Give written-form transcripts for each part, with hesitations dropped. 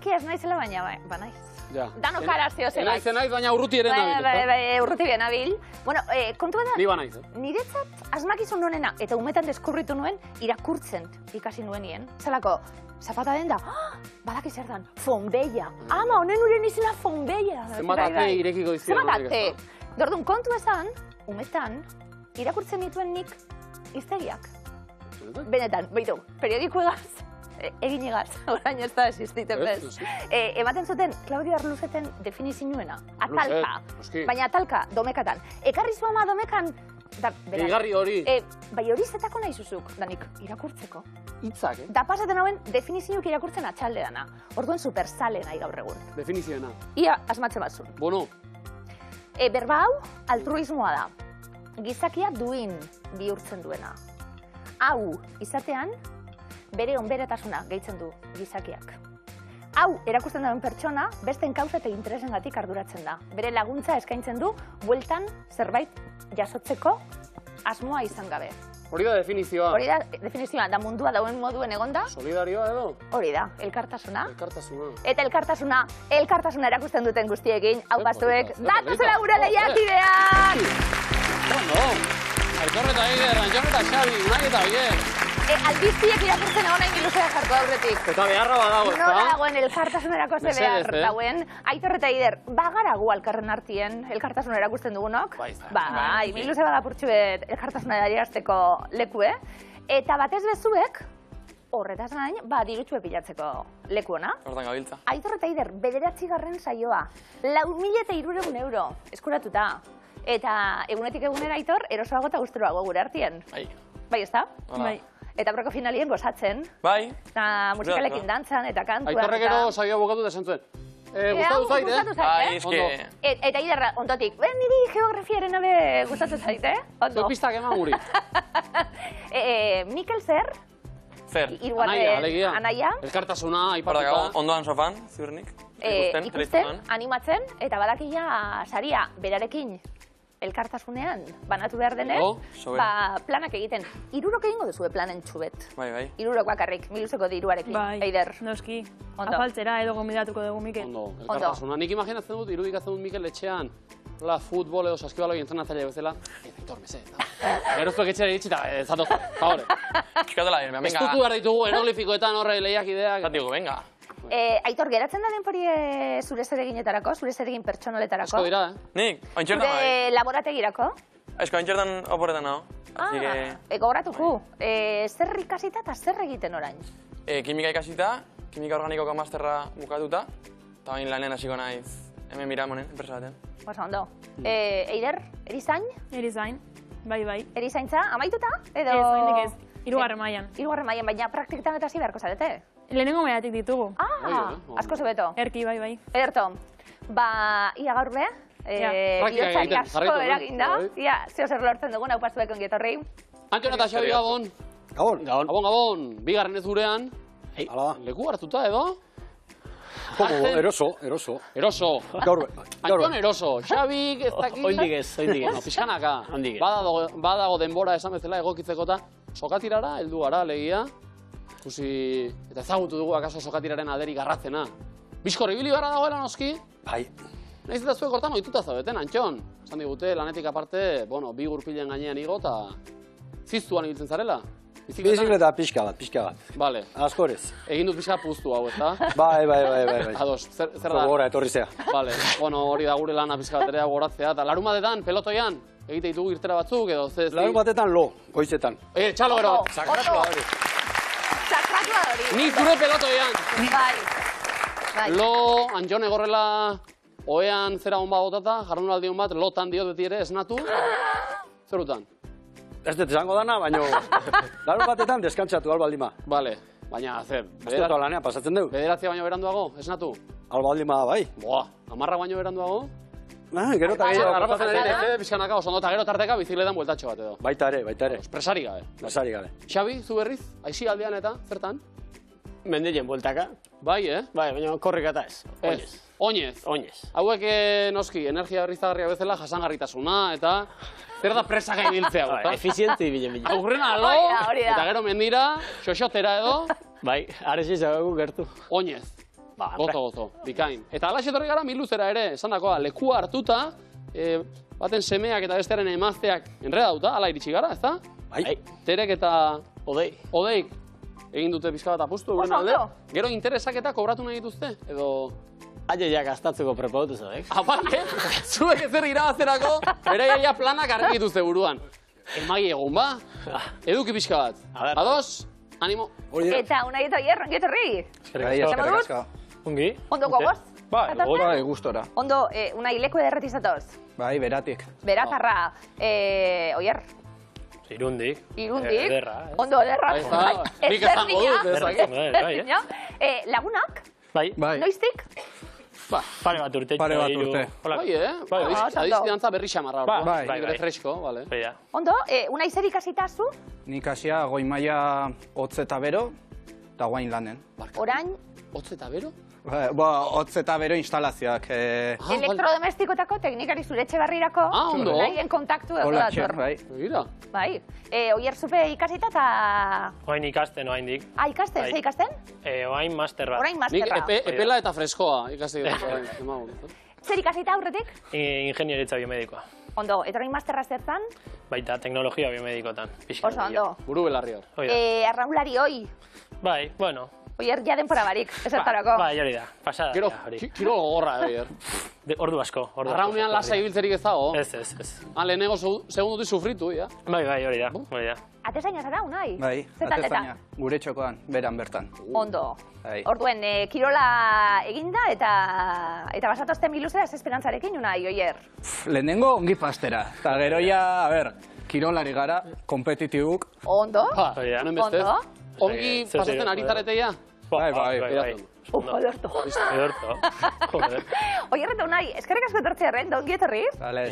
Gizakia ez naizela baina, ba naiz. Dano karazio zen naiz. Naiz, baina urruti ere nabil. Urruti bien nabil. Bueno, kontua da, ni ba naiz. niretzat asmakizun nonena, eta umetan deskurritu nuen, irakurtzen ikasi nuenien. Zelako, zapata den da, badaki zer dan, fonbeia. Ama, honen uren izena fonbeia. Zenbat ate irekiko izan. Zenbat ate. Dordun, kontu esan, umetan, irakurtzen dituen nik iztegiak. Benetan, beitu, periodikoegaz, egin egaz, orain ez da existiten bez. Ematen zuten, Claudio Arluzeten definizioena, atalka, baina atalka, domekatan. Ekarri zu ama domekan, Igarri hori. Bai hori zetako nahi zuzuk, danik irakurtzeko. Itzak, Da pasaten hauen definizioak irakurtzen atxalde dana. Orduan supersale nahi gaur egun. Definizioena. Ia, asmatzen batzun. Bueno. Berba hau, altruismoa da. Gizakia duin bihurtzen duena. Hau, izatean, bere onberetasuna gehitzen du gizakiak. Hau, erakusten duen pertsona, besten kausa eta interesengatik arduratzen da. Bere laguntza eskaintzen du, bueltan zerbait jasotzeko asmoa izan gabe. Hori da definizioa. Hori da definizioa, da mundua dauen moduen egonda. Solidarioa edo? Hori da, elkartasuna. Elkartasuna. Eta elkartasuna erakusten duten guztiekin, hau bazuek, datuzela gure lehiakideak! Bueno, Aitor eta Eider, Antxon eta Xabi, unai eta bien. Albiztiek irakurtzen egon hain iluzea jarko aurretik. Eta beharra badago, ez da? Nola dagoen elkartasunerako ze behar dauen. Aitor eta Eider, bagara gu alkarren artien elkartasuna erakusten dugunok. Bai, iluze badapurtxuet elkartasuna adierazteko lekue. Eta batez bezuek, horretaz gain, dirutxue pilatzeko leku ona. Hortan gabiltza. Aitor eta Eider, 9. saioa, 4.300 euro eskuratuta. Eta egunetik egunera, Aitor, erosoago eta gusturoago gure artien. Bai, ez da? Bai. Eta broko finalien gozatzen. Bai. Eta musikalekin dantzan eta kantuan. Aitorrek ero saioa bukatu desan zuen. Gustatu zait, Bai, eske... Eta Eider, ondotik, niri geografiaren abe gustatzen zait, Ondo. Zue pistak eman guri. Mikel Zer. Zer. Anaia. Elkartasuna, Horra aipatuta. ondoan sofan, ziurnik. Ikusten, animatzen, eta badakila saria berarekin elkartasunean banatu behar denez, planak egiten. 3 egingo duzue planen txubet. Bai. 3 bakarrik, miluzeko diruarekin, Eider. Noski, afaltzera edo gomidatuko dugu Mikel. Ondo, elkartasuna. Nik imaginatzen dut, irudikatzen dut Mikel etxean, futbol edo saskibaloi entrenatzaile bezala. Aitor, meze, geroztuak etxera ditxita, zato, favore. Eskatela, venga. Estutu behar ditugu, eroglifikoetan horre lehiak ideak. Zatigo, venga. Aitor, geratzen da denpori zure zereginetarako, zure zeregin pertsonaletarako? Asko dira, Nik, ointxertan bai. Zure laborategirako? Esko, ointxertan oporretan nago. Gogoratuko, zer ikasita eta zer egiten orain? Kimika ikasita, kimika organikoko masterra bukatuta, eta bain lanean hasiko naiz hemen Miramonen, enpresa batean. Oso, ondo. Eider, erizain? Erizain, bai. Erizaintza, amaituta? Edo... Ez, oindik ez, 3. mailan. 3. mailan, baina praktiketan eta hasi beharko zarete? Lehenengo mailatik ditugu. Asko zebeto. Erki, bai. Ederto, ia gaur be, bihotzari asko eraginda, zeo zer lortzen dugun, hau pastuek ongietorri. Antxon eta Xabi, Gabon. Gabon. Bigarren ez gurean. Leku hartuta edo? Como, eroso. Antxon eroso. Xabik ez dakit. Oindik ez. Pixkanaka. Badago denbora esan bezala egokitzeko eta sokatirara, heldu gara, legia. Ikusi, eta ezagutu dugu akaso sokatiraren aderi garratzena. Bizkor, ibili gara dagoela noski? Bai. Nahiz eta zuek hortan ohituta zaudeten, Antxon. Esan digute, lanetik aparte, bi gurpilen gainean igo eta ziztuan ibiltzen zarela. Bizikleta pixka bat. Bale. Askorez. Egin dut pixka puztu hau, ez da? Bai. Ados, zer da? Gora, etorri zea. Bale, hori da gure lana pixka baterea goratzea. Eta larumadetan, pelotoian, egite ditugu irtera batzuk edo zez... Larumadetan goizetan. Txalo gero. Sakratua hori. Ni zure pelotoian. Bai. Lo, Antxon egorrela oean zera hon bat botata, jardunaldi hon bat, lotan diot beti ere, esnatu. Zerutan? Ez dut esango dana, baina larumadetan deskantzatu albaldima. Bale, baina zer... Aztetu lanean pasatzen dugu. Bederatzea baino beranduago, esnatu? Albaldima, bai. Boa, 10 baino beranduago? Gero eta gehiago. Harrapatzen egite, pixkanaka, oso ondo, eta gero tarteka bizikletan bueltatxo bat edo. Baita ere. Presari gabe. Presari gabe. Xabi, zu berriz, aixi aldean eta, zertan? Mendien bueltaka. Bai, Bai, baina korrikata ez. Oinez. Hauek noski, energia berriztagarria bezala jasangarritasuna eta zer da presaka ibiltzea. Efizienti bilen. Aurrena lo, eta gero mendira, xoxotera edo. Bai, arezi zagagu gertu. Oinez. Gozo, bikain. Eta alaxe etorri gara Miluzera ere, esan dakoa, lekua hartuta, baten semeak eta bestearen emazteak enredauta, ala iritsi gara, ezta? Bai. Terek eta Odeik egin dute pixka bat apustu euren alde. Gero interesak eta kobratu nahi dituzte, edo... Aioiak gastatzeko prepautu zaudek. Bai, zuek ezer irabazterako, bere planak argi dituzte buruan. Emagi egun ba, eduki pixka bat. Ados, animo. Eta unai eta Oier, ongi etorri. Eskerrik asko. Ongi? Ondo gogoz? Bai, gustora. Ondo, unai leku ederreti zatoz. Bai, beratik. Beratarra, Oier, Irundik. Irundik. Ederra, Ondo, ederra. Nik esango dut, ezak. Lagunak, Bai. noiztik? Pare bat urte. Pare bat urte. Bai, adiztidantza berri xamarra. Bai. Bere fresko, bale. Ondo, unai zer ikasita zu? Nik hasia goi maila hotz eta bero, eta guain lanen. Orain, Hotz eta bero? Hotz eta bero instalazioak. elektrodomestikotako teknikari zure etxe barrirako. Ondo. Nahien kontaktu dago Holatxe, dator. bai. Begira. Bai. Oier zupe ikasita eta... Oain ikasten, oaindik. Ikasten, Bai. ze ikasten? Oain master bat. Orain Nik masterra. epela eta freskoa ikasi dut. Zer ikasita aurretik? Ingenieritza biomedikoa. Ondo, eta orain masterra zertan? Baita teknologia biomedikotan. Oso ondo. Buru belarri hor. Arraulari hoi. Bai, bueno. Oier, ja denpora barik, ezertarako. Bai, hori da. Pasada. Gero, hori. kiro gogorra, Oier. Ordu asko. Arraunean lasa ibiltzerik ez dago. Ez. Lehenengo segundutik sufritu, ja. Bai, hori da. Atezaina zara, unai? Bai, Zetan, atezaina. Gure txokoan, beran bertan. Ondo. Bai. Orduen, kirola eginda eta basatozten Miluzera ez esperantzarekin, unai, Oier. Lehenengo ongi pastera. Eta gero ja, kirolari gara, kompetitibuk. Ondo? Hori da. Ondo? Ongi pasatzen ari zareteia? Bai. Edorto. Edorto. Joder. Oier eta unai, eskerrik asko etortzea erren, da ongi etorri? Vale,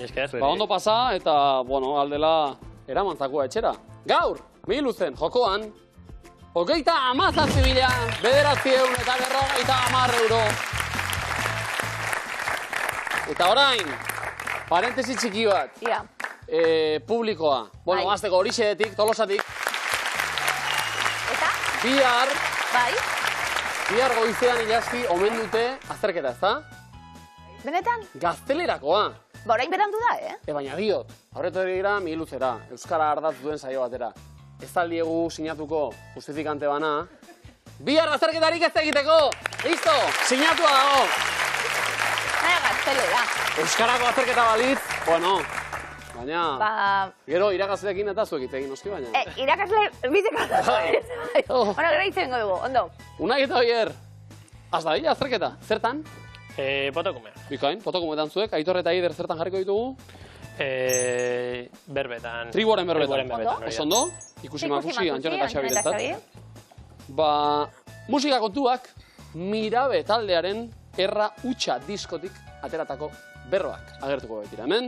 Ondo pasa eta, aldela eramantzakua etxera. Gaur, Miluzen, jokoan, 37.950 euro. Eta orain, parentesi txiki bat. Ia. Publikoa. Bueno, azteko horixetik, Tolosatik. Eta? Bihar goizean ilazki omen dute azterketa, ezta? Benetan? Gaztelerakoa. Orain berandu da, Baina diot, aurretu dira Miluzera, Euskara ardatz duen saio batera. Ez aldiegu sinatuko justifikante bana. Bihar azterketarik ez egiteko! Listo! Sinatua dago! Naia gaztelera. Euskarako azterketa balitz, bueno, baina... Gero irakasleekin eta zuek egin noski baina. Irakasle biziko. Bueno, gero itzen dugu, ondo. Unai eta Oier, hasta dira azterketa, zertan? Potokume. Bikain, potokumetan zuek, Aitor eta Eider zertan jarriko ditugu? Berbetan. Triboren berbetan. Oso ondo? Ikusi makusi, Antxon eta Xabi dentzat. Musika kontuak, Mirabe taldearen erra utxa diskotik ateratako berroak agertuko baitira hemen.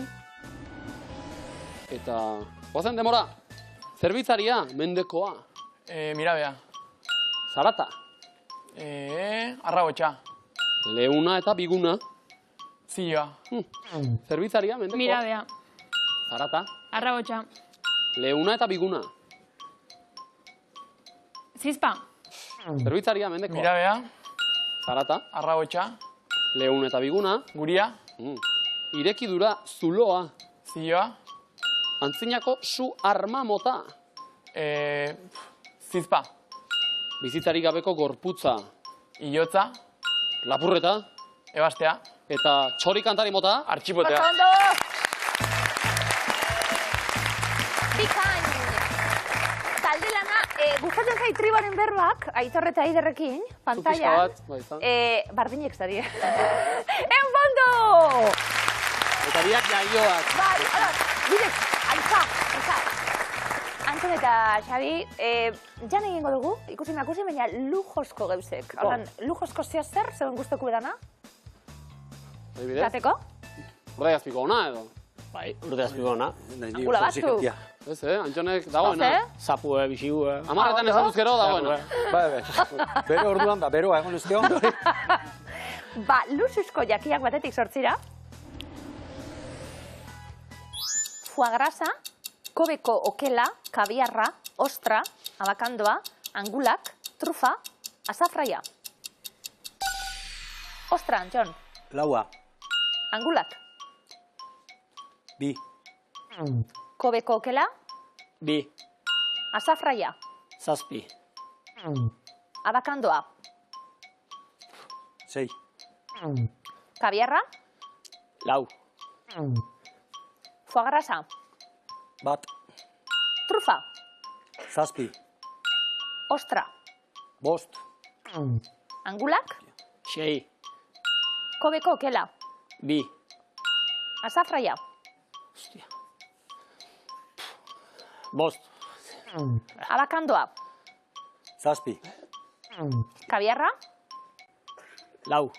Eta, goazen demora, zerbitzaria, mendekoa. Mirabea. Zarata. Arrabotxa. Leuna eta biguna. Zioa. Zerbitzaria, mendekoa. Mirabea. Zarata. Arrabotxa. Leuna eta biguna. Zizpa. Zerbitzaria, mendekoa. Mirabea. Zarata. Arrabotxa. Leuna eta biguna. Guria. Irekidura zuloa. Zioa. Antzinako su arma mota. Zizpa. Bizitzarik gabeko gorputza. Iotza. Lapurreta. Ebastea. Eta txori kantari mota. Artxipotea. Ondo! Bikain! Talde lana, gustatzen zait Triboren berbak, Aitor eta Eiderrekin, pantailan. Bardinek zari. En fondo! Eta biak jaioak. Bai, ala, bidez, Antza. Anton eta Xabi, jan egingo dugu, ikusi, baina lujosko geuzek. Hortan, lujosko zer, zeuen guztoku bedana? Zateko? Urdai azpiko ona edo? Bai, urdai azpiko ona. Gula batzuk. Ez, Antxonek dagoena. Zapue, bisigua. Amarretan ezatuz gero dagoena. Bai, bere orduan da, beroa egon ezkio. Luxusko jakiak batetik sortzira. Foie grasa, kobeko okela, kabiarra, ostra, abakandoa, angulak, trufa, azafraia. Ostra, Antxon. Laua. Angulak. Bi. Kobeko okela. Bi. Azafraia. Zazpi. Abakandoa. 6. Kabiarra. Lau. Foagrasa. Bat. Trufa. 7. Ostra. 5. Angulak. Sei. Kobeko okela. Bi. Azafraia. Hostia. Bost. Abakandoa. 7. Kabiarra. Lau.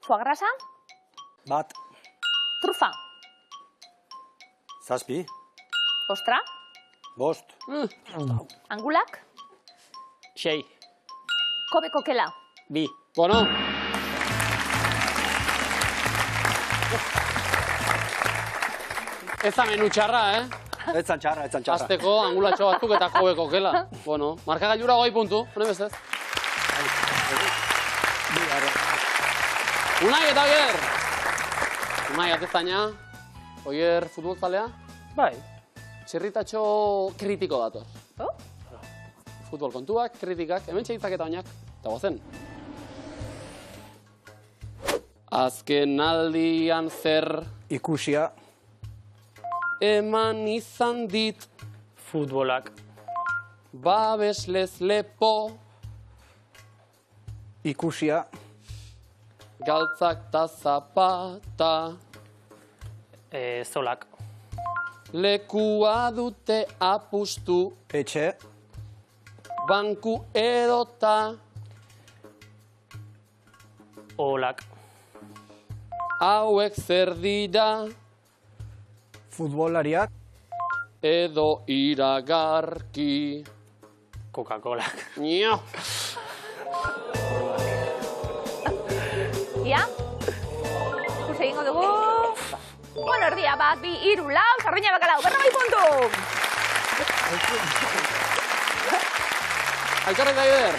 Foagrasa. Bat. Trufa. 7. Ostra. 5. Angulak. Sei. Kobeko okela. Bi. Bueno. Ez da menu txarra, Etzan txarra. Azteko angulatxo batzuk eta kobeko okela. Bueno, markagailura 20 puntu, honen bestez. Unai eta Oier! Unai, atezaina. Oier futbolzalea. Bai. Txirritatxo kritiko dator. Oh? Futbol kontuak, kritikak, hemen txeitzak eta oinak. Eta gozen. Azken aldian zer Ikusia. eman izan dit Futbolak. babeslez lepo Ikusia. galtzak ta zapata Zolak. lekua dute apustu Etxe. banku edota Olak. hauek zer dira Futbolariak. edo iragarki. Coca-Colak. Nio. Ia? Ikus egingo dugu. Bueno, erdia bat, bi, hiru, lau, sardina bakalau, 40 puntu! Aitorrek da Ider.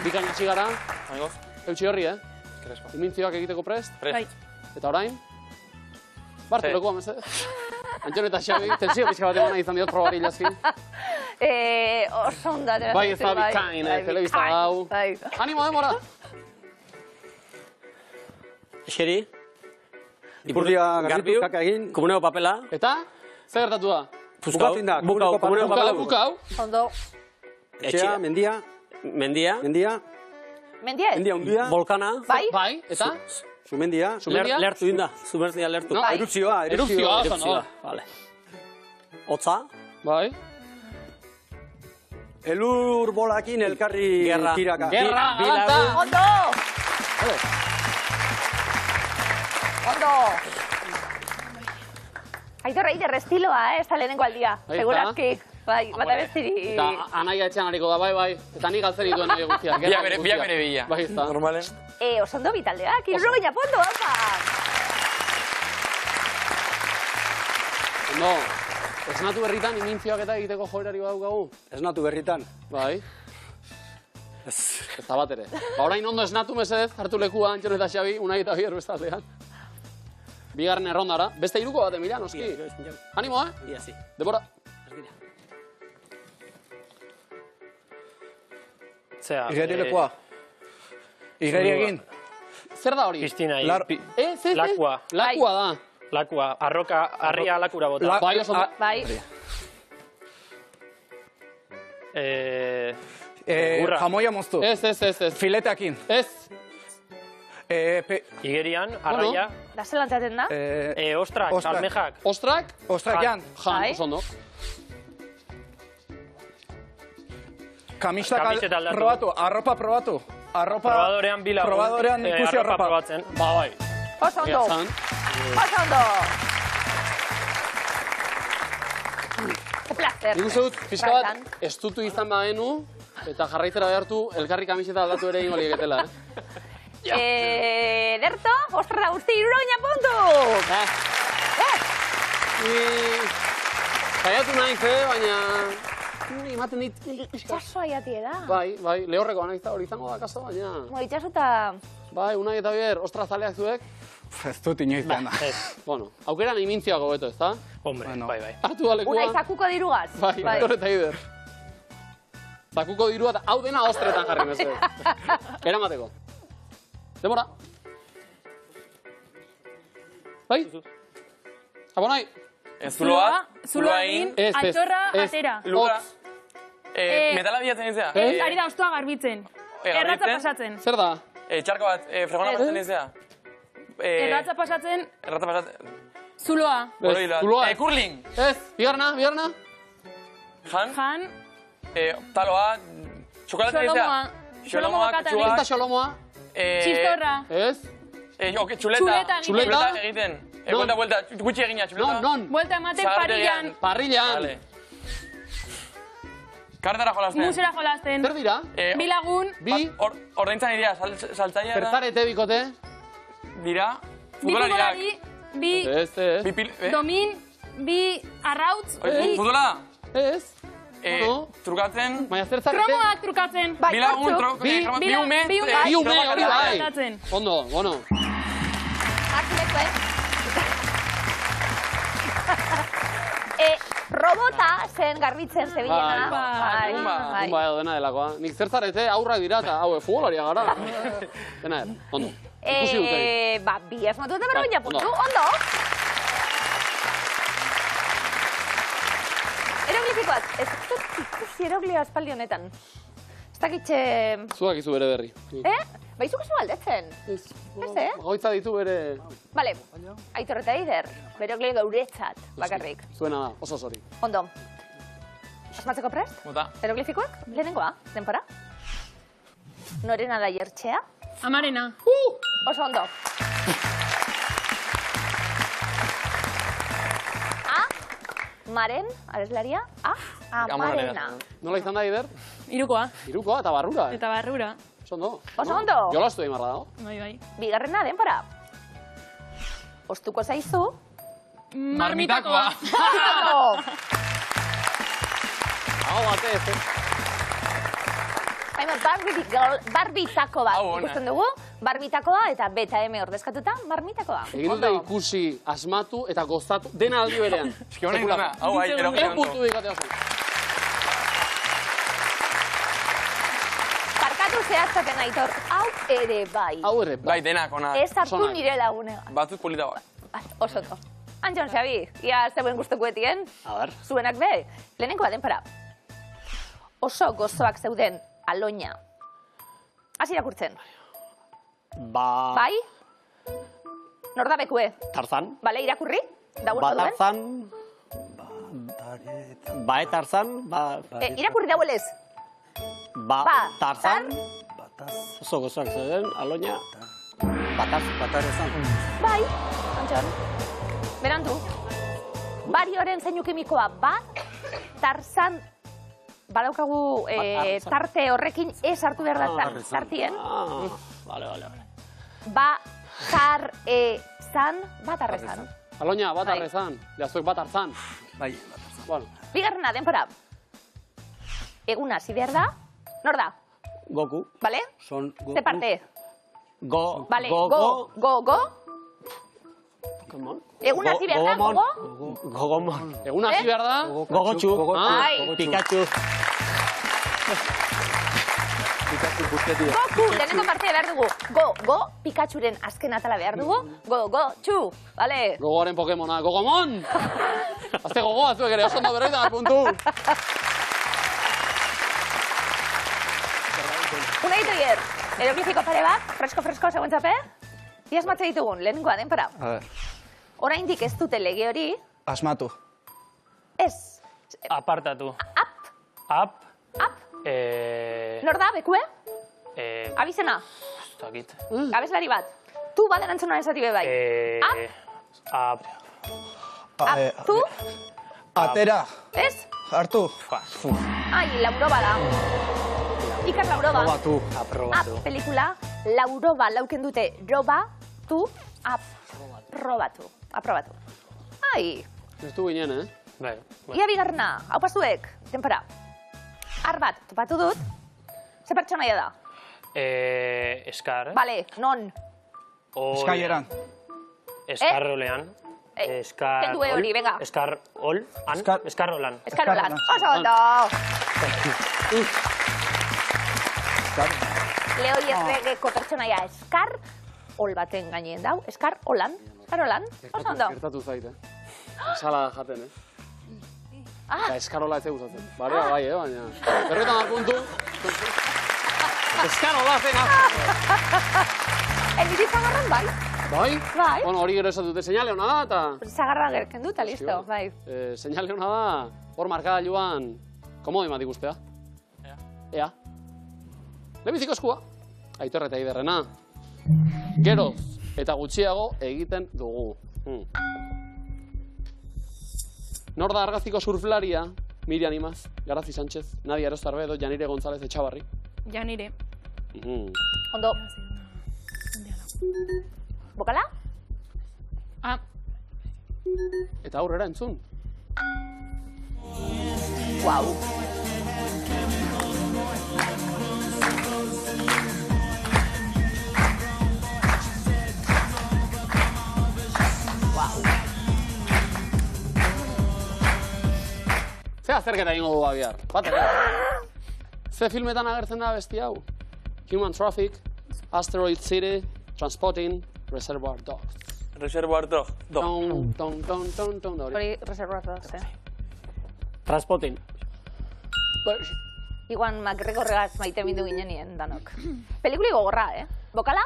Bikain hasi gara. Amigos, Eutxi horri, eskerrik asko. Imintzioak egiteko prest. Bai. Eta orain? Bartu Sí. lekua, meze. Antxon eta Xabi, tensio pixka bat emana izan diot probari ilazki. Oso ondate. Bai, ez da bikain, telebista hau. Bai. Animo, demora! Eseri. Ipurdia garbitu, kaka egin. Komuneko papela. Eta? Zer gertatu da? Puskau. Bukatzen da, Bukau. Komuneko Bukau, papela. bukau. Ondo. Etxea, mendia. Mendia. Mendia. Mendia ez? Mendia hundia. Volkana. Bai? Bai, eta? Sumendia. Sumendia? Lertu inda. Zubertzia lertu. No, Bai. Erupzioa. Erupzioa, oso, no? Erupzioa, vale. Otza. Bai. Elur bolakin elkarri Gerra. tiraka. Gerra, Bi galanta! lagun. Ondo! Ondo! Aitor, Eider, estiloa, ez da lehenengo aldia. Ahí Segurazki. Bai, bata bestiri. Eta anaia etxean hariko da, bai. Eta nik galtzen dituen nahi guztiak. Biak bere bila. Bai, ez da. Normalen. Oso ondo bitaldeak, 70 puntu, haupa! Ondo, esnatu berritan imintzioak eta egiteko joerari badaukagu. Esnatu berritan. Bai. Ez da bat ere. Ba, orain ondo esnatu mesedez, hartu lekua, Antxon eta Xabi, Unai eta Bier bestaldean. Bigarren errondara. Beste iruko bat emila, noski. Animo, Ia, si. Debora. Zea. Igeri lekoa. Igeri egin. Zer da hori? Kristina. Ez. Lakua. Lakua da. Lakua. Arroka, harria lakura bota. Bai, oso ondo. Bai. Burra. Jamoia moztu. Ez. Fileteakin. Ez. Igerian, arraia. Da zelan zaten da? Ostrak, Ostrak. almejak. Ostrak, Ostrak jan. jan, Bai. oso ondo. Kamiseta aldatu. probatu, arropa probatu. Arropa... Probadorean bila. Probadorean ikusi arropa. probatzen. Ba, bai. Oso Egia ondo. zan. Oso ondo. Placer. Nik uste dut, pixka bat, estutu izan bagenu, eta jarraitzera behartu, elkarri kamiseta aldatu ere ingo lieketela, Lerto, ostra guzti, 70 puntu! Saiatu naiz, baina ematen dit. Itxasoa jatie da. Bai, lehorreko anaiz hori izango da kaso, baina... Itxasuta... Bai, Unai eta Bier, ostrazaleak zuek. Ez dut inoiz da. Bueno, aukeran imintziako beto, ez da? Hombre, bai. Hartu da lekua. Unai zakuko dirugaz. Bai, Aitor eta Ider. Zakuko dirua eta hau dena ostretan jarri mesedez. Eramateko. Demora. Bai? Abonai. Zuloa egin, Aitorra atera. lura. Metala bilatzen izea. Ez, ari da ostoa garbitzen. Erratza pasatzen. Zer da? Txarko bat, fregona pasatzen izea. Erratza pasatzen, Erratza pasatzen. zuloa. Zuloa. Kurling. Ez, bigarna. Jan. Taloa. Txokolate izea. Xolomoa katari. Eta xolomoa. Txistorra. Ez? Txuleta Txuleta. egiten. Buelta, gutxi egina, txuleta. Non. Buelta ematen parillan. Parrillan. Vale. Kartara jolazten. Musera jolasten. Zer dira? Bi lagun. Bi. Ordaintzan iria, saltzaia da. Zertarete bikote. Dira. Bi Futbolariak. futbolari. Bi Ez. domin. Bi arrautz. Futbola. Ez. Trukatzen. Baina zer zarete? Kromoak trukatzen. Bi lagun, bi ume. Bi ume, hori bai. Trukatzen. Ondo, bueno. Hartzuleko, robota zen garbitzen zebilena. Bai, edo dena delakoa. Nik zer zarete aurrak dira eta hau futbolaria gara. Dena er, ondo. Ikusi dute. Bi asmatu eta berroina puntu, ondo. Eroglifikoak, ez dut ikusi eroglio aspaldi honetan. Ez dakitxe... Zuak izu bere berri. Baizuk izu aldetzen. Ez, Goitza ditu bere... Bale, Aitor eta Eider, beroglio gauretzat bakarrik. Zuena da, oso zori. Ondo. Asmatzeko prest? Bota. Eroglifikoak? Lehenengoa, denpora. Norena da jertxea? Amarena. Oso ondo. Maren, areslaria, Amarena. Nola izan da, Ider? Irukoa. Irukoa eta barrura. Eta barrura. Oso ondo. Oso ondo. Jolastu egin barra dago. Bai. Bigarrena, denpora. Ostuko zaizu. Marmitakoa. Hau batez, Barbitako bat ikusten dugu. Barbitakoa eta beta M ordezkatuta, marmitakoa. egin dute ikusi, asmatu eta gozatu dena aldi berean. Eski honek duna, hau bai, erogio Puntu dikatea oso. Barkatu zehaztaten Aitor, hau ere bai. Hau ere, Bai, denak, ona. Ez hartu Sonak. nire lagunea. Batzuk polita bai. Oso ondo. Antxon, Xabi, ia zeuen guztokuetien. A ber. Zuenak be, lehenenkoa denpora. Oso gozoak zeuden aloina. Hasi irakurtzen. Bai? Nor da bekue? Tarzan. Bale, irakurri? Dauel duen? Tarzan. Tarzan. Irakurri dauelez. Tarzan. Oso gozoak zeuden, aloina. Batarzan. Bai, Antxon. Berandu. Barioren zeinu kimikoa bat, Tarzan, badaukagu tarte horrekin ez hartu behar da tartien. Vale. Batarrezan. Aloina, bat arrezan. Jazuek bat arzan. Bai, Bueno. Bigarrena, denpora. Eguna hasi behar da. Nor da? Goku. Bale? Ze parte? Go. Bale, go. Pokémon. Eguna hasi behar da, gogo? Gogomon. Egun hasi behar da. Gogotxu. Ai. Pikachu. Goku, lehenengo parte behar dugu. Go, Pikachuren azken atala behar dugu. Go, txu, bale? Gogoaren Pokemona. Gogomon! Azte gogoa zuek ere, oso ondo berroita puntu. Una ditu hier, eroglifiko pare bat, fresko, seguen Iaz matze ditugun, lehenengoa, denpora. A ver, Oraindik ez dute lege hori, asmatu. ez. Apartatu. Up, nor da, bekue? Abizena, Ez dakit. abeslari bat. Tu baden antzuna esati be bai. Tu, Atera, ez? hartu. Ai, Lauroba da. Iker Lauroba. Probatu. Up, pelikula, Lauroba lauken dute. Roba, tu, aprobatu. Ai, Ez du ginen, Bai. ia bigarrena, hau pasuek, denpora. Ar bat, topatu dut. Ze pertsonaia da? Eskar. Bale, non? Eskaieran. Eskarrolean. Eskar... Kendu hori, venga. Eskar ol. An? Eskarrolan. Eskarolan. Oso ondo. Leo Iezregeko pertsonaia eskar ol baten gainen dau. Eskar olan. Eskarolan. Oso ondo. Gertatu zait, Sala jaten, Eta eskarola ez gustatzen. Barea bai, baina... Berretan puntu. Eskarola zen Niri zagarran bai. Bai? Bai. Bueno, hori gero esatute, seinale hona da, eta... Zagarra gerken dut, listo, bai. Seinale hona da, hor markagailuan, komodo ematik ustea. Ea. Lehenbiziko eskua. Aitor eta Eiderrena. Geroz eta gutxiago egiten dugu. Nor da argazkiko surflaria? Miriam Imaz, Garazi Sánchez, Nadia Erostarbe edo Janire González Etxabarri. Janire. Ondo. Bokala? Ah, Eta aurrera entzun. Guau. Ze azterketa egingo dugu abiar. Bat ere. Ze filmetan agertzen da besti hau? Human Traffic, Asteroid City, Transpotting, Reservoir Dogs. Reservoir Dog. Ton, ton, ton, ton, ton, da hori. Hori reservatu da, Transpotting. Iguan McGregorregaz maite mindu ginenien danok. Pelikuli gogorra, Bokala?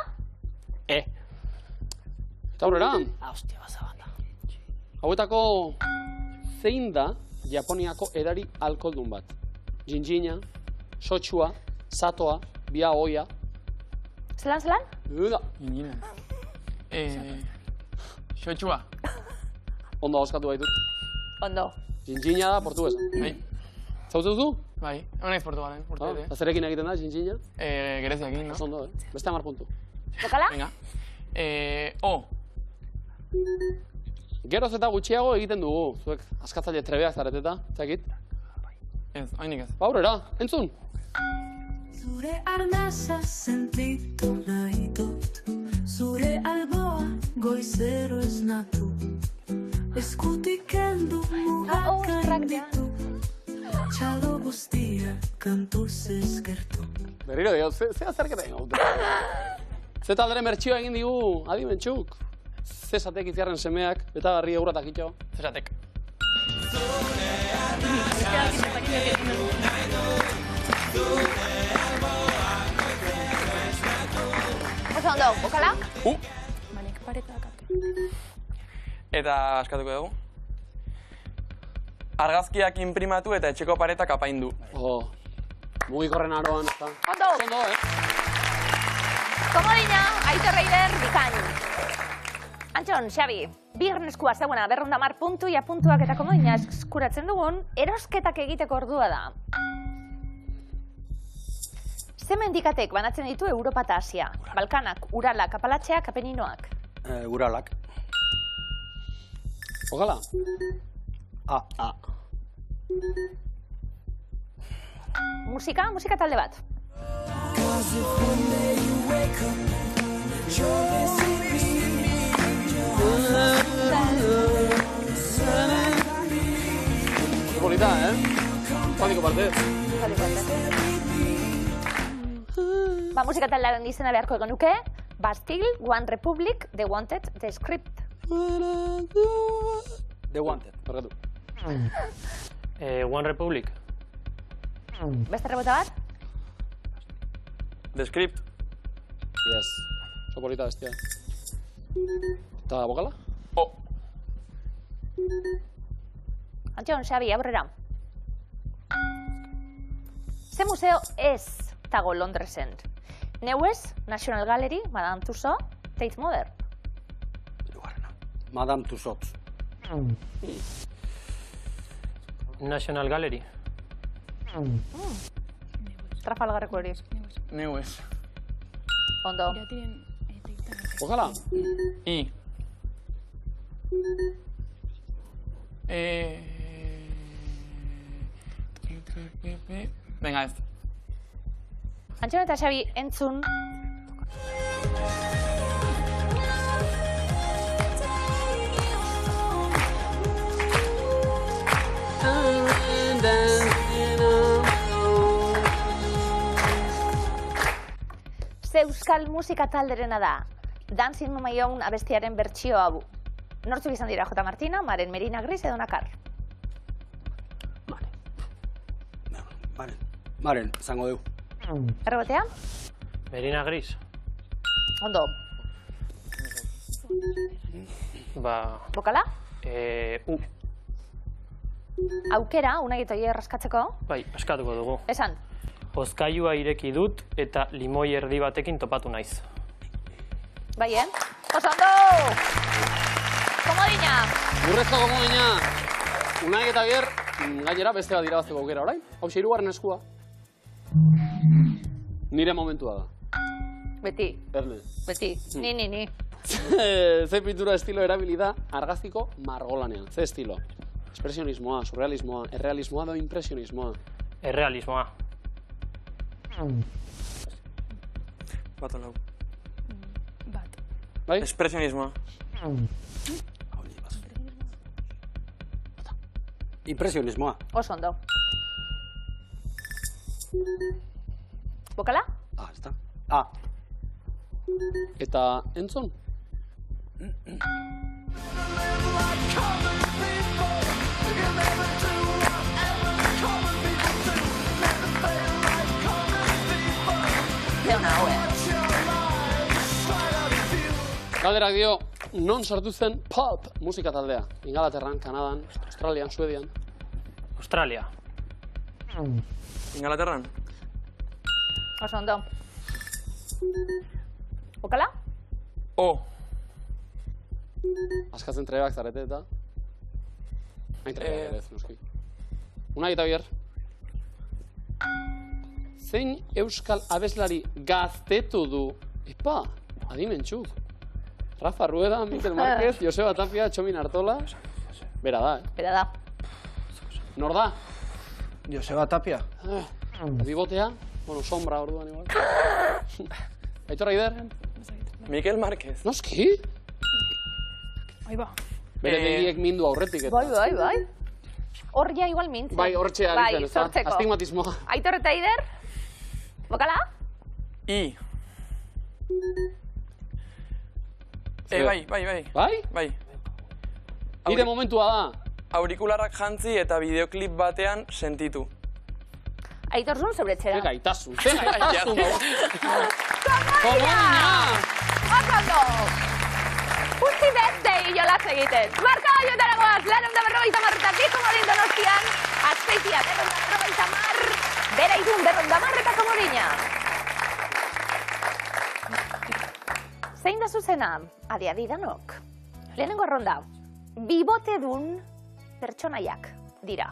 Eta aurrera. Hostia, bazabanda. Hauetako zein da Japoniako edari alkoholdun bat? Jinjina, sotsua, satoa, bia oia. Zelan, zelan? Uda. Ingina. Xotxua. Ondo oskatu baitut. Ondo. Jinjina da portuguesa. Bai. Zautzen duzu? Bai. Honaiz Portugalen, urte. Zerekin egiten da, jinjina? Gereziakin, no? Oso ondo, Beste 10 puntu. Bokala? Venga. O. Geroz eta gutxiago egiten dugu. Zuek askatzaile trebeak zareteta, zakit? Ez, hainik ez. Aurrera, entzun! Zure arnasa sentitu nahi dut, zure alboa goizero esnatu, eskutik kendu mugak arditu, txalo guztia kantuz ezkertu. Berriro dio, ze azerketa egin gaute? Ze talderen bertxioa egin digu, adimentxuk? Ze zatek itziarren semeak, eta garri euratak itxo. Zesatek. Oso ondo, bokala? Manek paretak. Eta askatuko dugu. Argazkiak inprimatu eta etxeko paretak apaindu. Mugikorren aroan, eta... Ondo! Ondo, Komodina, Aitor Eider, bikain. Antxon, Xabi, bigarren eskua zegoena, 210 puntu, ja puntuak eta komodina eskuratzen dugun, erosketak egiteko ordua da. Ze mendikatek banatzen ditu Europa eta Asia? Balkanak, Uralak, Apalatxeak, Apeninoak. Uralak. Ogala? A. Musika talde bat. Polita, Joatiko partez. Ba, musika taldearen izena beharko genuke, Bastille, One Republic, The Wanted, The Script. The Wanted. Barkatu. One Republic. Beste rebota bat? The Script. Yes. Oso polita bestia. Eta bokala? O. Antxon, Xabi, aurrera. Ze museo ez dago Londresen? Neuez, National Gallery, Madame Tussauds, Tate Modern. Madame Tussauds. National Gallery. Trafalgarreko hori. Neuez. Ondo. Bokala? I. Venga, ez. Antxon eta Xabi, entzun. Ze euskal musika talderena da, Dancing on My Own abestiaren bertsio hau. Nortzuk izan dira J. Martina, Maren, Merina Gris edo Nakar? Maren, zango deu. Errebotea? Merina Gris. Ondo. Ba... Bokala? Aukera, Unai eta Oier raskatzeko. Bai, askatuko dugu. Esan. Hozkailua ireki dut eta limoi erdi batekin topatu naiz. Bai, Oso ondo! Komodina! Urrezko komodina! Unai eta Oier, gainera beste bat irabazteko aukera, orain? Hau hirugarren eskua. Nire momentua da. Beti. Erne. Beti. Ni. Ze pintura estilo erabili da argaztiko margolanean. Ze estilo? Expresionismoa, surrealismoa, errealismoa edo impresionismoa? Errealismoa. Bat olau. Bat. Bai? Expresionismoa. Impresionismoa. Oso ondo. Bokala? Ez da. Eta entzun? Zeuna, haue. Galderak dio, non sortu zen pop musika taldea? Ingalaterran, Kanadan, Australian, Suedian. Australia. Ingalaterran? Oso ondo. Bokala? O. Askatzen trebak zarete eta... Hain trebak ere ez, noski. Unai eta Oier. Zein euskal abeslari gaztetu du? Epa, adimentxuk. Rafa Rueda, Mikel Márquez, Joseba Tapia, Txomin Artola. Bera da, Bera da. Nor da? Joseba Tapia. Bibotea? Bueno, sombra orduan igual. Aitor Aider? Mikel Márquez. Noski? Ahí va. Bere begiek mindu aurretik eta... Bai. Hor ja igual mintzen. Bai, hortxe aritzen, ez da? sortzeko. Astigmatismoa. Aitor eta Aider? Bokala? I. Bai. Bai? Bai. Nire momentua da. Aurikularrak jantzi eta bideoklip batean sentitu. Aitor zuen zeuretzera. Ze gaitasun. Komodina! Oso! Utzi beste iolaz egiten. Marka baioetara goaz, lanon da 50 bi komodin Donostian, Azpeitia, 50, bera irun 50 eta komodina. Zein da zuzena? Adi danok. Lehenengo erronda, bibotedun pertsonaiak dira.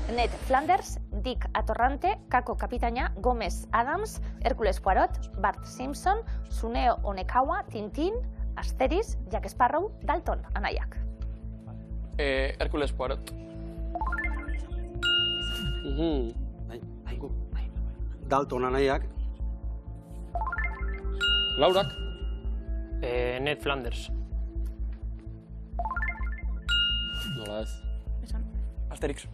Ned Flanders, Dick Atorrante, Kako Kapitaina, Gomez Adams, Hercules Poirot, Bart Simpson, Suneo Onekawa, Tintin, Asterix, Jack Sparrow, Dalton, anaiak. Hercules Poirot. Dalton anaiak. Laurak? Ned Flanders. Nola ez. Asterix.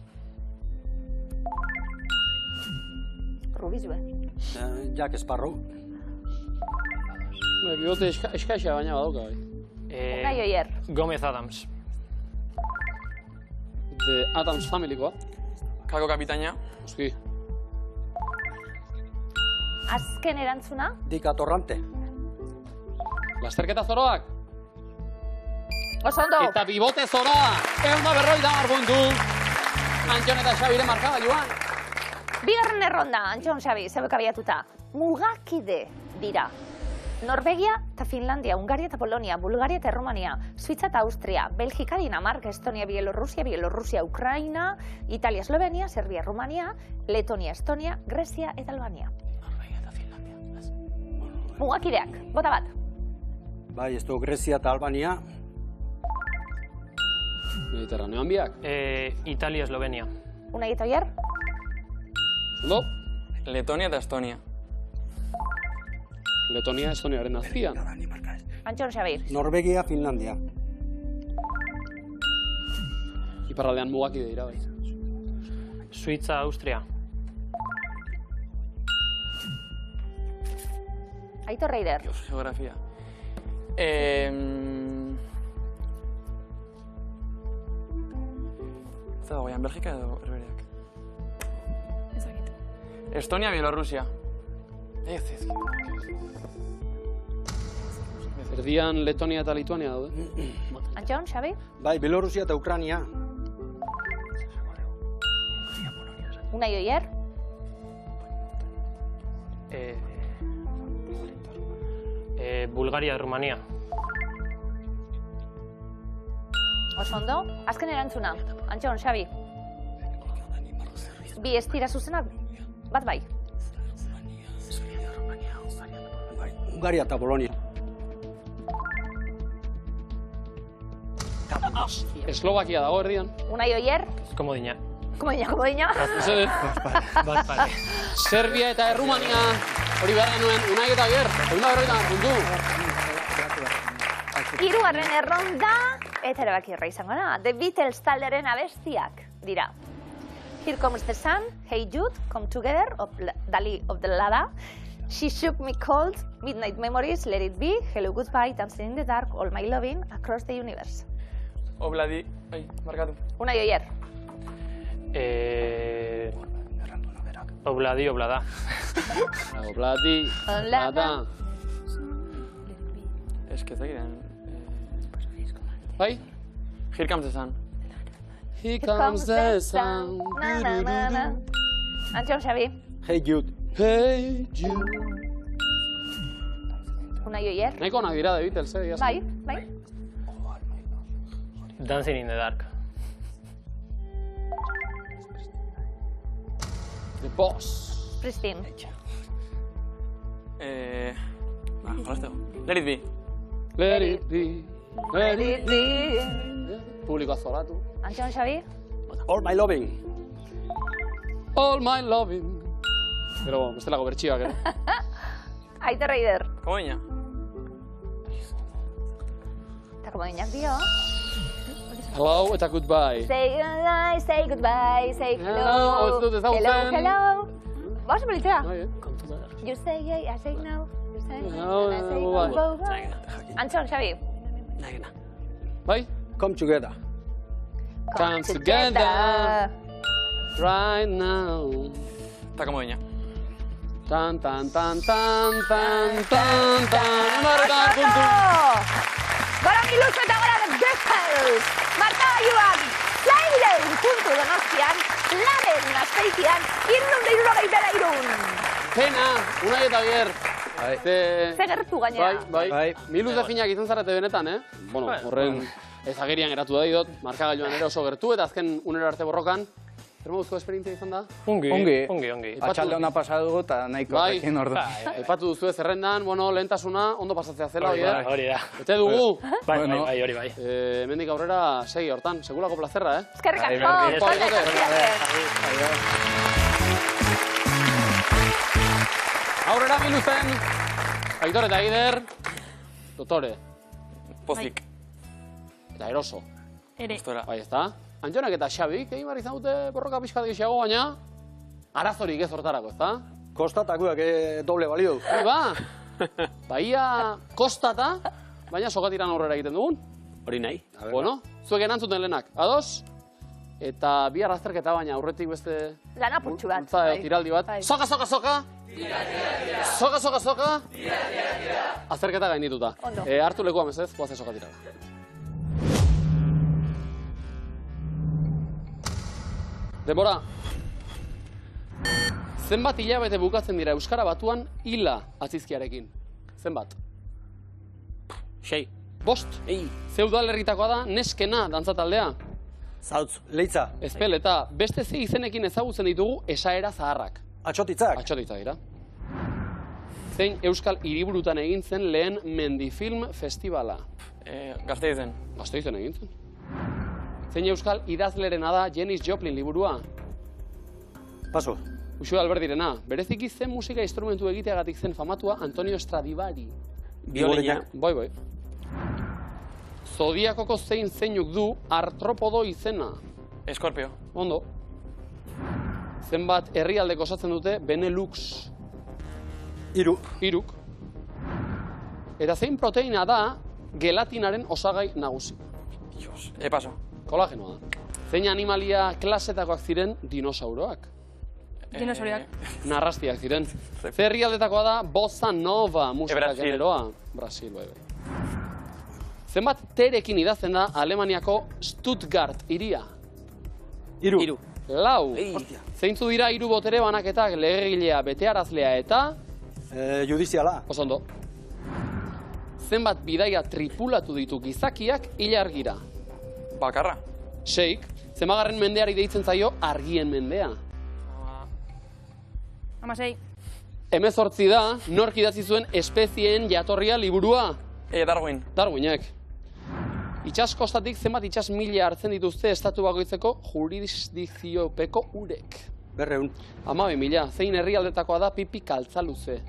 Rubizue. Jack Sparrow. Bibote eskaisa baina badauka, bai. Unai Oier. Gomez Adams. The Addams Familykoa. Kako Kapitaina. Noski. Azken erantzuna? Dick Atorrante. Lasterketa zoroak. Oso ondo. Eta bibote zoroa. 150 puntu. Antxon eta Xabire markagailuan. Bigarren erronda, Antxon Xabi, zebek abiatuta. Mugakide dira. Norvegia eta Finlandia, Hungaria eta Polonia, Bulgaria eta Erromania, Suitza eta Austria, Belgika, Dinamarca, Estonia, Bielorrusia, Ukraina, Italia, Eslovenia, Serbia, Rumania, Letonia, Estonia, Grecia eta Albania. Norvegia eta Finlandia. Mugakideak, bota bat. Bai, ez du Grezia eta Albania. Mediterraneoan biak. Italia, Eslovenia. Unai eta Oier? Ondo? Letonia eta Estonia. Letonia, Estoniaren azpian. Antxon Xabi. Norvegia, Finlandia. Iparraldean mugakide dira, bai. Suitza, Austria. Aitor Reider. Geografia. Ez dago, goian, Belgika edo Herbereak. Ezagit. Estonia, Bielorrusia. Ez. Erdian Letonia eta Lituania daude. Antxon Xabi. Bai, Bielorrusia eta Ukrania. Unai Oier. Bulgaria, Rumania. Oso ondo. Azken erantzuna. Antxon Xabi. Bi ez dira zuzenak, bat bai. Hungaria eta Polonia. Eslovakia dago erdian. Unai Oier. Komodina. Komodina. Mesedez. Bat pare. Serbia eta Errumania. Hori behar genuen, Unai eta Bier. Eguna berroita, puntu. Hirugarren erronda, eta erabakirra izango da. The Beatles talderen abestiak dira. Here Comes the Sun, Hey Jude, Come Together, Dali of the Lada, She Shook Me Cold, Midnight Memories, Let It Be, Hello Goodbye, Dancing in the Dark, All My Loving, Across the Universe. Obladi, markatu. Unai Oier. Obladi, Oblada. Obladi, Oblada. Ez que zegiren. Bai? Here Comes the Sun. Here comes the sun. Na, na, na, na. Antxon Xabi. Hey Jude. Hey Jude. Unai Oier. Nahiko onak dira, The Beatles, Bai, bai. Dancing in the Dark. The Boss. Pristin. Jolastego. Let It Be. Let it be. Let it be. Be. Publikoa zoratu. Antxon Xabi. All My Loving. All my loving. Pero bestelako bertxioak, Aitor Reider. Komodina. Eta komodinak dio. Hello eta goodbye. Say goodbye, say goodbye, say hello. Ez dut ezagutzen. Hello. Baso politzea. Bai, You say yeah, I say no. You say No, and I say no, go, go. Antxon Xabi. Bai? Come Together. Come together right now. Eta komodina. Tan, tan, tan, tan, tan, tan, tan. Unarretan, puntu. Gora Miluso eta gora The Beatles. Markagailuak, Zairen puntu Donostian, Laben Gazteitian, 263. Pena, Unai eta Bier. Ze gertu gainera. Bai. Miluz finak izan zarete benetan, Bueno, horren ezagerian geratu da didot, markagailuan ere oso gertu, eta azken unero arte borrokan. Zer moduzko esperientzia izan da? Ongi. Atxalde hona pasa dugu eta nahiko Bai. ekin ordu. Aipatu duzu zerrendan, lehentasuna, ondo pasatzea zela, Bier. Hori da. Bete dugu. Bai, hori bai. Hemendik aurrera segi hortan, segulako plazerra, Eskerrik Bai, asko. berdin. Aurrera Miluzen, Aitor eta Eider, dotore, Pozik. eta eroso. Ere. Gustora. Bai, ez da? Antxonak eta Xabik, egin behar izan dute borroka pixka gehiago, baina arazorik ez hortarako, ez da? Kostatakuak doble balio. Hori ba, baia kostata, baina sokatiran aurrera egiten dugun. Hori nahi. Bueno, zuek enantzuten lehenak, ados? Eta bihar azterketa baina aurretik beste... Lan apurtxu bat. Bultza edo tiraldi bat. Bai. Soka! Soka! Azterketa gaindituta. Ondo. Hartu lekua mesez, goazen soka tirala. Denbora. Zenbat hilabete bukatzen dira Euskara Batuan hila atzizkiarekin? Zenbat? 6. 5. Ze udalerritakoa da neskena dantzataldea? Zautz. Leitza. Ezpeleta, beste ze izenekin ezagutzen ditugu esaera zaharrak. Atxotitzak. Atxotitza dira. Zein Euskal Hiriburutan egin zen lehen Mendifilm Festivala? Gazteizen. Gazteizen egin zen. Zein Euskal idazlerena da Janis Joplin liburua? Paso. Uxue Alberdirena, bereziki zen musika instrumentu egiteagatik zen famatua Antonio Stradivari. Biolina. Bai. Zodiakoko zeinuk du artropodo izena. Eskorpio. Ondo. Zenbat herrialdek osatzen dute Benelux. Hiruk. Eta zein proteina da gelatinaren osagai nagusi. Dios, paso. Kolagenoa da. Zein animalia klasetakoak ziren dinosauroak. Dinosauriak. Narrastiak ziren. Ze herrialdetakoa da Bossa Nova musika Brasil. generoa. Brasil, bai. Zenbat terekin idazten da Alemaniako Stuttgart hiria? Hiru. Lau. Zeintzu dira hiru botere banaketak legegilea, betearazlea eta... Judiziala. Oso ondo. Zenbat bidaia tripulatu ditu gizakiak ilargira? Bakarra. 6. Zenbagarren mendeari deitzen zaio argien mendea? 16. 18 da, nork idatzi zuen espezieen jatorria liburua? Darwin. Darwinek. Itxaskostatik zenbat itsas mila hartzen dituzte estatu bakoitzeko jurisdikziopeko urek? 200. 12.000. Zein herrialdetakoa da pipi kaltzaluze?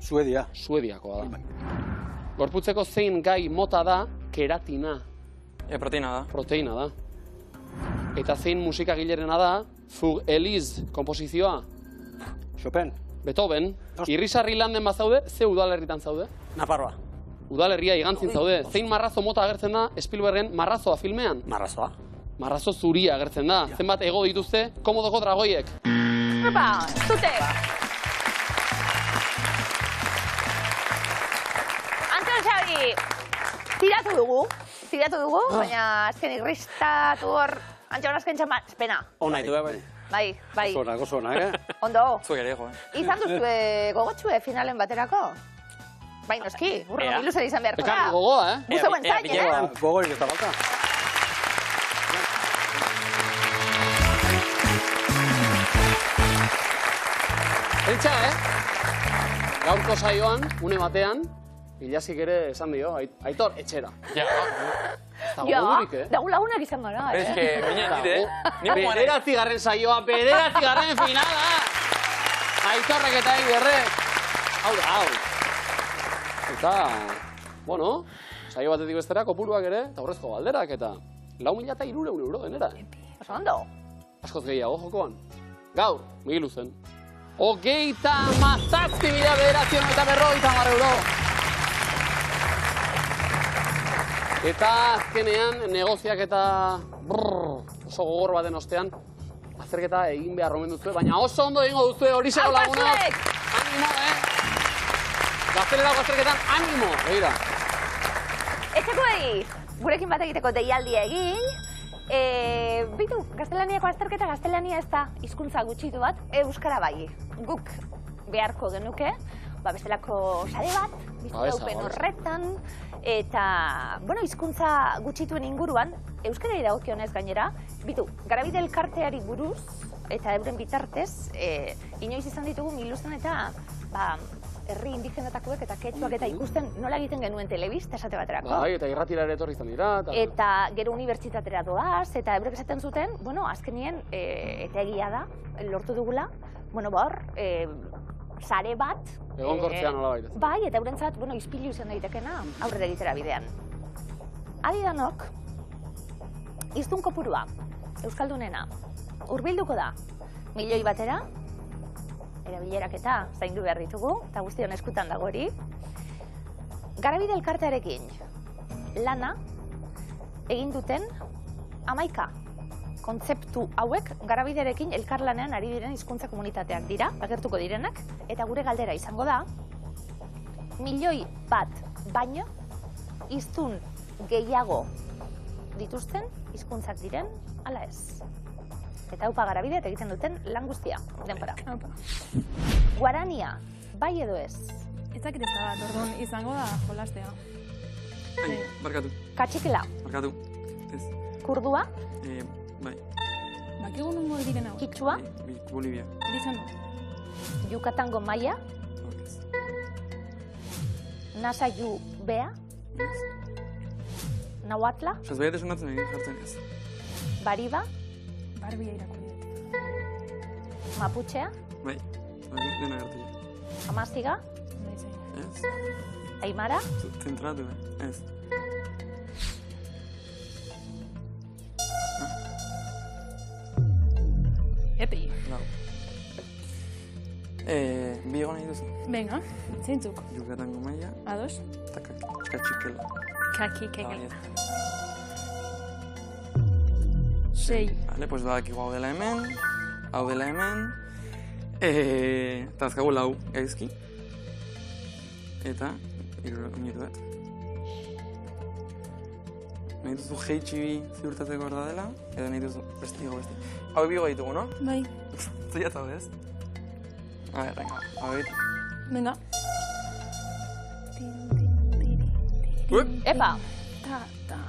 Suedia. Suediakoa da. Gorputzeko zein gai mota da keratina? Proteina da. Proteina da. Eta zein musikagilerena da Fug Eliz komposizioa? Chopin. Beethoven. Irrisarri landen bazaude, ze udalerritan zaude? Nafarroa. Udalerria igantzin zaude. Zein marrazo mota agertzen da Spielbergen Marrazoa filmean? Marrazoa. Marrazo zuria agertzen da. Zenbat ego dituzte Komodoko dragoiek? Epa, zute! Anton Xabi, tiratu dugu, baina azken irristatu hor, Antxon azken txaman, espena. Ona ditu, bai. Bai. Gozo ona, Ondo. Zuek ere, jo. Izan duzue gogotxue finalen baterako? Bai, noski, urrengo biluzen izan beharko da. Ekarri gogoa, Buzeuen zain, Gogorik ez da balka. Pentsa, Gaurko saioan, une batean, Ilazik ere esan dio, Aitor, etxera. Ja. Ja, dago lagunak izan gara, Ez que, baina dite, Bederatzigarren saioa, bederatzigarren finala! Aitorrek eta Eiderrek. Hau da, hau. Eta, bueno, saio batetik bestera, kopuruak ere, eta horrezko galderak, eta 4.300 euro denera. Oso ondo. Askoz gehiago jokoan. Gaur, Migiluzen. 37.950 euro. Eta azkenean, negoziak eta oso gogor baten ostean, azerketa egin behar omen duzue, baina oso ondo egingo duzue hori zego lagunok. Animo, Gaztelerako azerketan, animo, begira. Etxekoei, gurekin bat egiteko deialdia egin. Bitu, gaztelaniako azterketa gaztelania ez da hizkuntza gutxitu bat, euskara bai. Guk beharko genuke, bestelako sare bat, bizitaupen horretan, eta, bueno, hizkuntza gutxituen inguruan, euskarari dagokionez gainera, bitu, Garabide elkarteari buruz, eta euren bitartez, inoiz izan ditugu Miluzen eta, herri indigenetakoek eta ketxuak eta ikusten nola egiten genuen telebista esate baterako. Bai, eta irratira ere etorri izan dira. Eta gero unibertsitatera doaz, eta eurek esaten zuten, bueno, azkenien, eta egia da, lortu dugula, bueno, hor, sare bat. Egonkortzea nola baita. Bai, eta eurentzat, bueno, izpilu izan daitekena, aurrera egitera bidean. Adidanok, hiztun kopurua, euskaldunena, hurbilduko da, 1.000.000 batera, erabilerak eta zaindu behar ditugu, eta guztion eskutan dago hori. Garabide elkartearekin lana egin duten 11 kontzeptu hauek Garabidearekin elkarlanean ari diren hizkuntza komunitateak dira, agertuko direnak, eta gure galdera izango da, 1.000.000 bat baino hiztun gehiago dituzten hizkuntzak diren ala ez. Eta haupa Garabide eta egiten duten lan guztia, denbora. Guarania, bai edo ez? Ez dakit ez da bat, orduan izango da jolastea. Barkatu. Katxikela. Barkatu. Ez. Kurdua. Bai. Bakigu nungo diren hau. Kitsua. Bolivia. Dizan du. Yucatango Maya. Nasa Yu Bea. Nahuatla. Saz behiate sonatzen egin jartzen ez. Bariba. Barbia irakurri dut. Mapuchea. Bai, dena gertu ja. Amaziga, Nahi zein. Ez, Aimara, zentratu, ez. Eti. Lau. Bi egon nahi duzu. Venga, zeintzuk. Yucatango maila Ados. eta katxikela. Kaki, Eta keke. baiet. 6. Vale, pues badakigu hau dela hemen, hau dela hemen, eta azkagu 4 gaizki. Eta, minutu bat. Nahi duzu jeitsi bi ziurtatzeko hor da dela, edo nahi duzu beste. Hau bigo ditugu, no? Bai. Zuia zaude ez? A ver, venga, a ver. Venga. epa, Ta.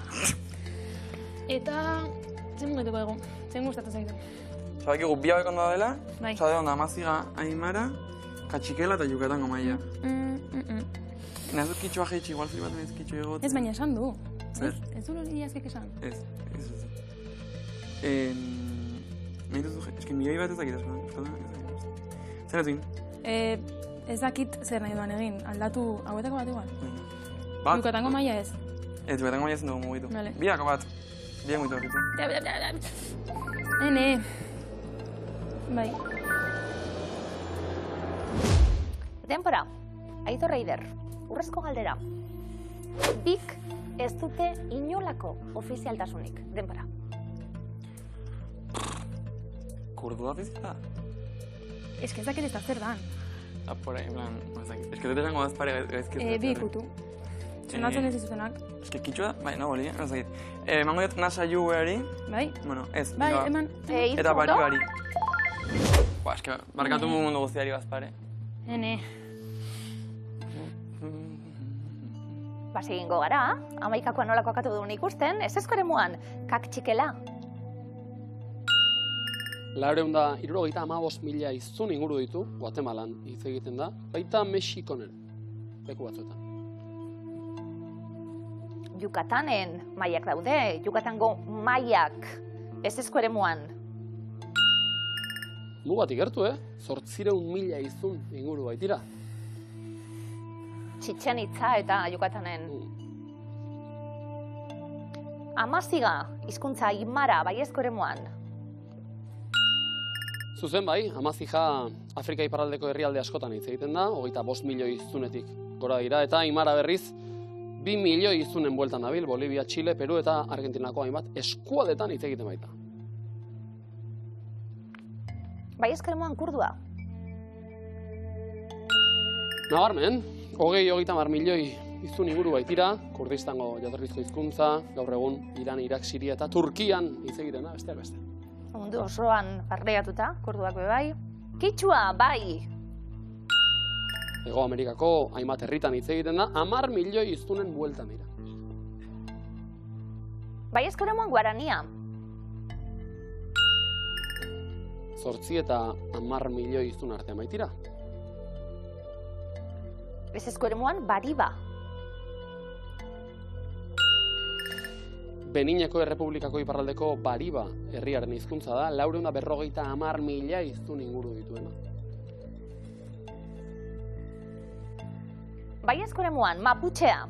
Eta... Zen mugetuko dugu. Zen gustatu zaitu. Zabakigu bi hauek ondo dela, Bai. zade onda Amaziga, Aimara, Katxikela eta Yucatango maila. Nazu kitxoa jeitsi, igual flipatu nahiz kitxo egotzen. Ez baina esan du. Zer? Ez du hori azkek esan. Ez. Nahi duzu, eski milioi bat ez dakit euskalda. Zer ez egin? Ez dakit zer nahi duan egin. Aldatu hauetako bat igual. Bat? Yucatango maila ez. Ez, Yucatango maila ezin dugu mugitu. Vale. Biako bat. Biak mugitu horritu. Ene. Bai. denbora. Aitor Eider, urrezko galdera. Bik ez dute inolako ofizialtasunik, denbora. Kurdua ofiziala? Ez que ez dakit ez da zer dan. Por ahí, en plan, ez dakit. Ez que dut esango dazpare gaizki. Bi ikutu. Sonatzen ez izutenak. Ez que kitxua, bai, no, boli, ez dakit. Emango dut nasa juguari, Bai? bueno, ez. Bai, ba, eman. Eta baribari. Ba, ez que barkatu mundu guztiari bazpare. Ene. Basi egingo gara, 11koa nolako akatu duen ikusten, ez eskoremuan, Katxikela. 475.000 hiztun inguru ditu, Guatemalan hitz egiten da, baita Mexikon ere, leku batzuetan. Yucatanen mailak daude, Yucatango mailak, ez eskoremuan. Mugatik gertu, 800.000 hiztun inguru baitira. Txitzen Itza eta Yucatanen. Amaziga, hizkuntza Aimara, bai eskoremuan. Zuzen bai, Amazija Afrika iparraldeko herrialde askotan hitz egiten da, 25 milioi hiztunetik gora dira, eta Aimara berriz 2 milioi hiztunen bueltan dabil, Bolivia, Chile, Peru eta Argentinako hainbat eskualdetan hitz egiten baita. Bai eskoremuan kurdua. Nabarmen, 20-30 milioi hiztun inguru baitira, Kurdistango jatorrizko hizkuntza, gaur egun Iran, Irak, Siria eta Turkian hitz egiten da, besteak beste. Mundu osoan barreiatuta, kurduak bai. Kitxua, bai. Hego Amerikako hainbat herritan hitz egiten da, 10 milioi hiztunen bueltan dira. Bai eskoremuan Guarania. 8 eta 10 milioi hiztun artean baitira. Ez eskoremuan Bariba. Benineko Errepublikako iparraldeko Bariba herriaren hizkuntza da, 450.000 hiztun inguru dituena. Bai eskoremuan Maputxea.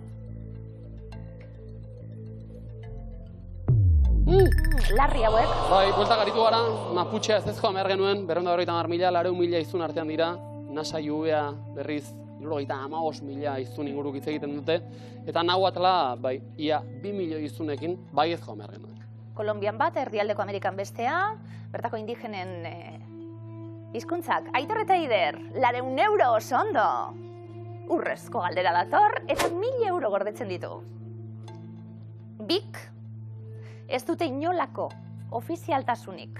Larri hauek. Bai, bueltak aritu gara, Maputxea ez ezkoa behar genuen, 450.000, 400.000 hiztun artean dira, Nasa Jubea berriz 55.000 hiztun inguruk hitz egiten dute, eta Nahuatla, bai, ia 2 milioi hiztunekin bai ezkoa behar genuen. Kolombian bat, Erdialdeko Amerikan bestea, bertako indigenen hizkuntzak. Aitor eta Eider, 400 euro oso ondo. Urrezko galdera dator, eta 1.000 euro gordetzen ditu. Bik, ez dute inolako ofizialtasunik.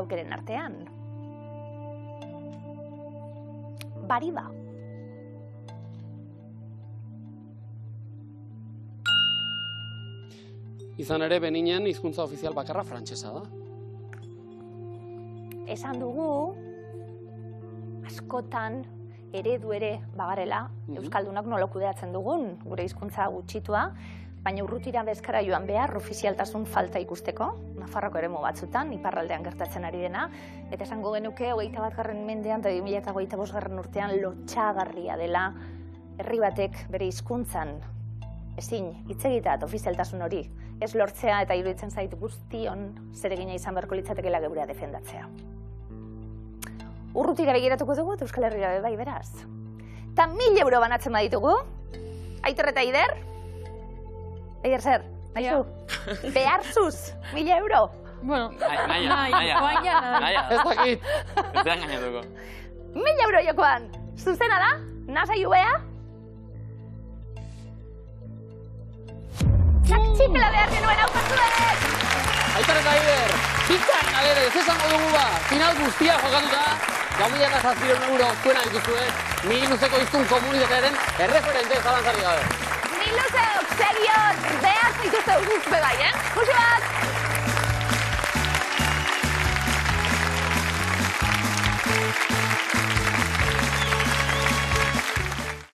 Aukeren artean. Bariba. Izan ere, Beninen hizkuntza ofizial bakarra frantsesa da. Esan dugu, askotan eredu ere bagarela, Euskaldunak nola kudeatzen dugun, gure hizkuntza gutxitua, baina urrutira bezkara joan behar ofizialtasun falta ikusteko, Nafarroko eremu batzutan, iparraldean gertatzen ari dena, eta esango genuke 21. mendean eta 2025. urtean lotxagarria dela herri batek bere hizkuntzan ezin hitz egitat ofizialtasun hori ez lortzea eta iruditzen zait guztion zeregina izan beharko litzatekeela geurea defendatzea. Urrutira begiratuko dugu eta Euskal Herrira bai beraz. Eta 1.000 euro banatzen baditugu, Aitor eta Eider? Eider zer? Aizu? Beharzuz, 1.000 euro? Bueno, Ez dakit. Ez da engainatuko. 1.000 euro jokoan, zuzena da? Nasa jubea? Txipela behar genuen aukazuek! Aitor eta Eider, bitan alere, ez esango dugu ba, final guztia jokatuta, 2.700 euro zuena dituzue, Miluzeko hiztun komunitatearen erreferente zalantzari gabe. Miluzeok, serion, behar zaituzte guzti bai,